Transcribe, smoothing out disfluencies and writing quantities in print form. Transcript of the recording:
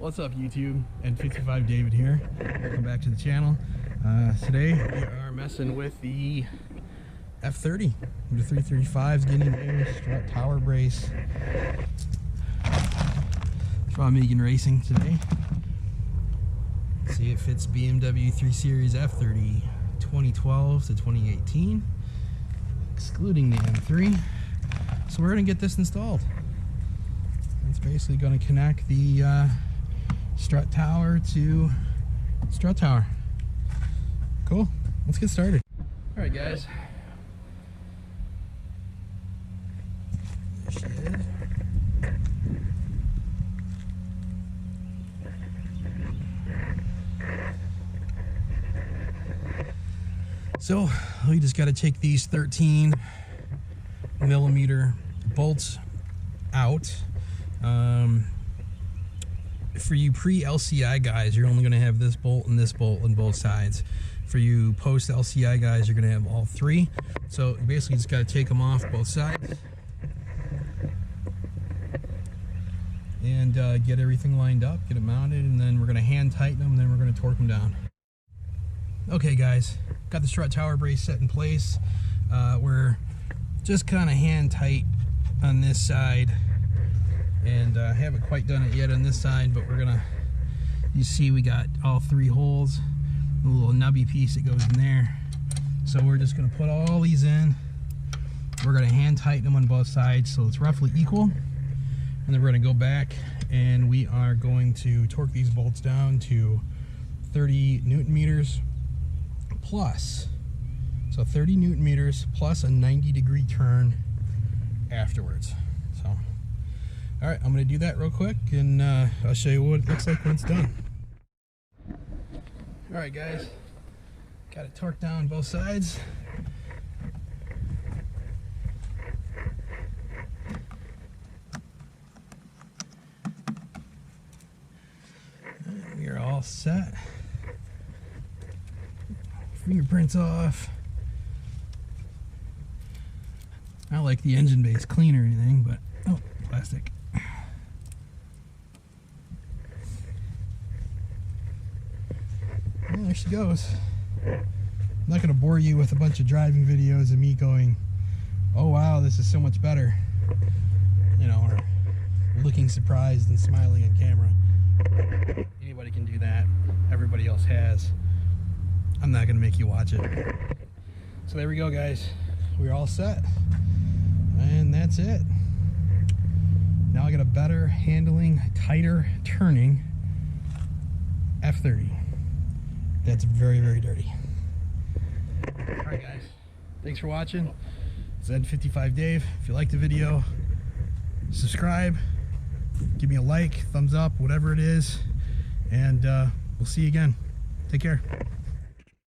What's up YouTube? F25 David here. Welcome back to the channel. Today we are messing with the F30. The 335's getting a strut tower brace from Megan Racing today. See, it fits BMW 3 Series F30 2012 to 2018, excluding the M3. So we're going to get this installed. It's basically going to connect the strut tower to strut tower. Cool. Let's get started. All right, guys. There she is. So we just got to take these 13mm bolts out. For you pre-LCI guys, you're only going to have this bolt on both sides. For you post-LCI guys, you're going to have all three. So you basically just got to take them off both sides and get everything lined up, get it mounted, and then we're going to hand tighten them, and then we're going to torque them down. Okay guys, got the strut tower brace set in place. We're just kind of hand tight on this side, and haven't quite done it yet on this side, but we're gonna, you see we got all three holes, a little nubby piece that goes in there. So we're just gonna put all these in. We're gonna hand tighten them on both sides so it's roughly equal, and then we're gonna go back and we are going to torque these bolts down to 30 Newton meters plus. So 30 Newton meters plus a 90-degree turn afterwards. So, all right, I'm gonna do that real quick, and I'll show you what it looks like when it's done. All right, guys, got it torqued down both sides. And we are all set. Fingerprints off. Not like the engine bay's clean or anything, but oh, plastic. Well, there she goes. I'm not going to bore you with a bunch of driving videos of me going, oh wow, this is so much better, you know, or looking surprised and smiling on camera. Anybody can do that. Everybody else has. I'm not going to make you watch it. So there we go, guys. We're all set. And that's it. Now I got a better handling, tighter turning F30. That's very, very dirty. Alright guys, thanks for watching. It's F25 Dave. If you liked the video, subscribe, give me a like, thumbs up, whatever it is, and we'll see you again. Take care.